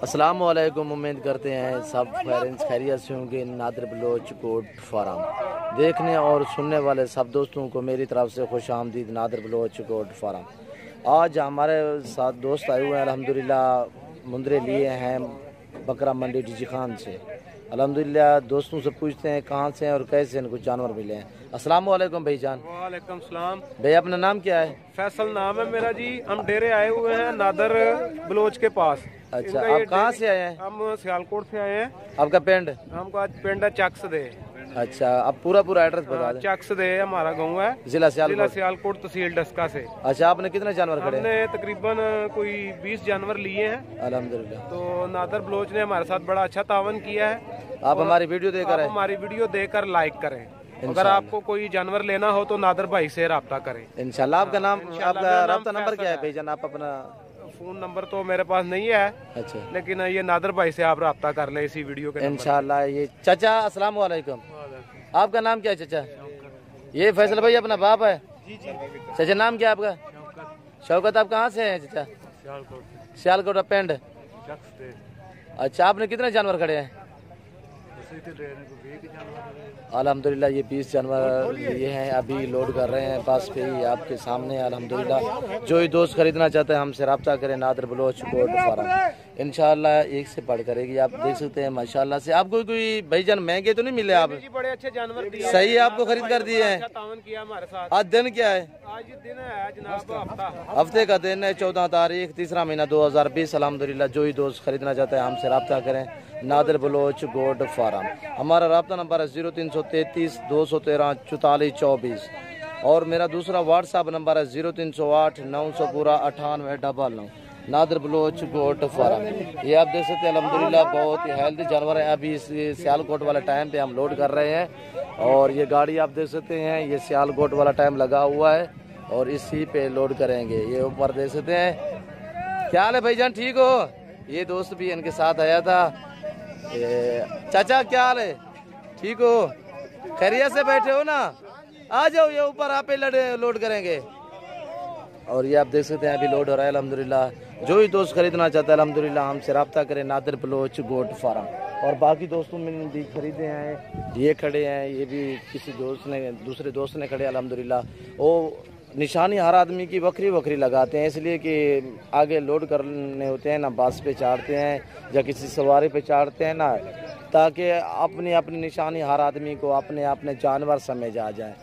अस्सलाम वालेकुम। उम्मीद करते हैं सब खैरियत से होंगे। नादिर बलोच गोट फार्म देखने और सुनने वाले सब दोस्तों को मेरी तरफ से खुश आमदीद। Nadir Baloch goat farm. आज हमारे साथ दोस्त आए हुए हैं अल्हम्दुलिल्लाह। मुंदरे लिए हैं बकरा मंडी डीजी खान से। अल्हम्दुलिल्लाह दोस्तों से पूछते हैं कहाँ से हैं और कैसे इनको जानवर मिले हैं। अस्सलाम वालेकुम भाईजान। वालेकुम सलाम। भाई अपना नाम क्या है? फैसल नाम है मेरा जी। हम डेरे आए हुए हैं नादिर बलोच के पास। अच्छा, आप कहाँ से आए हैं? हम सियालकोट से आए हैं। आपका पिंड? हमको आज पिंड है चक्स दे। अच्छा, आप पूरा एड्रेस बता दें। चक्स दे हमारा गाँव है, जिला सियालकोट तहसील डस्का से। अच्छा, आपने कितने जानवर खड़े? हमने तकरीबन कोई 20 जानवर लिए हैं अल्हम्दुलिल्लाह। तो नादिर बलोच ने हमारे साथ बड़ा अच्छा तावन किया है। आप हमारी वीडियो देखकर हमारी वीडियो देखकर लाइक करें। अगर आपको कोई जानवर लेना हो तो नादिर भाई से रब्ता करें इंशाल्लाह। आपका नाम, आपका रब्ता नंबर क्या है भाईजान? आप अपना फोन नंबर तो मेरे पास नहीं है। अच्छा, लेकिन ये नादिर भाई से आप रब्ता कर लें इसी वीडियो के इंशाल्लाह। ये चाचा अस्सलाम वालेकुम। आपका नाम क्या है चाचा? ये फैसल भाई अपना बाप है? जी जी। चाचा नाम क्या है आपका? शौकत। आप कहाँ से हैं चाचा? सियालकोट पिंड। अच्छा, आपने कितने जानवर खड़े हैं? अल्हम्दुलिल्लाह ये 20 जानवर ये हैं, अभी लोड कर रहे हैं बस पे ही आपके सामने। अल्हम्दुलिल्लाह जो ही दोस्त खरीदना चाहते हैं हमसे रब्ता करें। नादिर बलोच गोट फार्म इंशाल्लाह एक से बढ़ करेगी। आप देख सकते हैं माशाल्लाह से। आपको कोई भाईजान महंगे तो नहीं मिले? आप बड़े अच्छे जानवर दिए, सही आपको खरीद कर दिए हैं। हमारे साथ। आज दिन क्या है? आज दिन है जनाब हफ्ते का दिन है 14 तारीख 3रा महीना 2020। अल्हम्दुलिल्लाह जो ही दोस्त खरीदना चाहते हैं हमसे रब्ता करें। Nadir Baloch goat farm. हमारा रब्ता नंबर है 0333 213 44 24 और मेरा दूसरा व्हाट्सअप नंबर है 0308 900 पूरा 9899। Nadir Baloch goat farm. ये आप देख सकते हैं अल्हम्दुलिल्लाह बहुत ही हेल्दी जानवर है। अभी इस सियालकोट वाले टाइम पे हम लोड कर रहे हैं और ये गाड़ी आप देख सकते हैं ये सियालकोट वाला टाइम लगा हुआ है और इसी पे लोड करेंगे। ये ऊपर देख सकते हैं। क्या हाल है भाईजान, ठीक हो? ये दोस्त भी इनके साथ आया था। चाचा क्या हाल है, ठीक हो? खैरियत से बैठे हो ना? आ जाओ, ये ऊपर आप लोड करेंगे। और ये आप देख सकते हैं अभी लोड हो रहा है अल्हम्दुलिल्लाह। जो ही दोस्त खरीदना चाहता है अल्हम्दुलिल्लाह हमसे रब्ता करें। Nadir Baloch goat farm. और बाकी दोस्तों ने भी खरीदे हैं, ये खड़े हैं, ये भी किसी दोस्त ने दूसरे दोस्त ने खड़े अल्हम्दुलिल्लाह। वो निशानी हर आदमी की बकरी बकरी लगाते हैं इसलिए कि आगे लोड करने होते हैं ना, बस पे चाड़ते हैं या किसी सवारी पे चाड़ते हैं ना, ताकि अपनी अपनी निशानी हर आदमी को अपने अपने जानवर समझ आ जाए।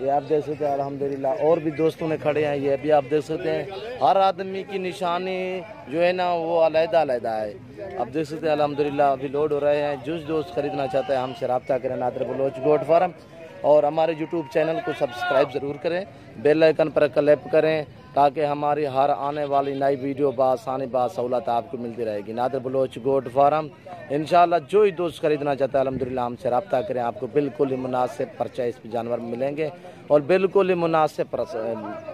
ये आप देख सकते हैं अल्हम्दुलिल्लाह। और भी दोस्तों ने खड़े हैं, ये भी आप देख सकते हैं। हर आदमी की निशानी जो है ना वो अलग-अलग है। आप देख सकते हैं अल्हम्दुलिल्लाह अभी लोड हो रहे हैं। जो दोस्त खरीदना चाहता है हमसे रब्ता करें। Nadir Baloch goat farm. और हमारे यूट्यूब चैनल को सब्सक्राइब ज़रूर करें, बेल आइकन पर क्लिक करें ताकि हमारी हर आने वाली नई वीडियो बासानी बासहूलत आपको मिलती रहेगी। नादिर बलोच गोट फार्म इंशाल्लाह जो ही दोस्त खरीदना चाहता है अल्हम्दुलिल्लाह हमसे रब्ता करें। आपको बिल्कुल ही मुनासिब परचेज पे जानवर मिलेंगे और बिल्कुल ही मुनासिब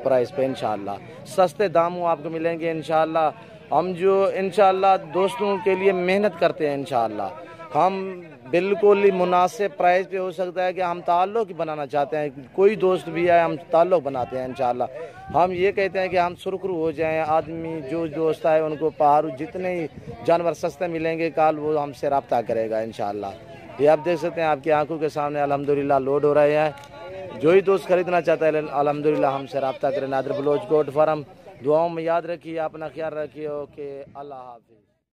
प्राइस पे इंशाल्लाह सस्ते दामों आपको मिलेंगे इंशाल्लाह। हम जो इंशाल्लाह दोस्तों के लिए मेहनत करते हैं इंशाल्लाह हम बिल्कुल ही मुनासिब प्राइस पे हो सकता है कि हम ताल्लुक़ बनाना चाहते हैं। कोई दोस्त भी आए हम ताल्लुक़ बनाते हैं इंशाल्लाह। हम ये कहते हैं कि हम सुरखरू हो जाएं। आदमी जो दोस्त आए उनको पहाड़ू जितने ही जानवर सस्ते मिलेंगे कल वो हमसे रब्ता करेगा इंशाल्लाह। ये आप देख सकते हैं आपकी आंखों के सामने अल्हम्दुलिल्लाह लोड हो रहे हैं। जो ही दोस्त खरीदना चाहता है अल्हम्दुलिल्लाह हमसे रब्ता करें। Nadir Baloch goat farm. दुआओं में याद रखिए, अपना ख्याल रखिए। ओके, अल्लाह हाफिज़।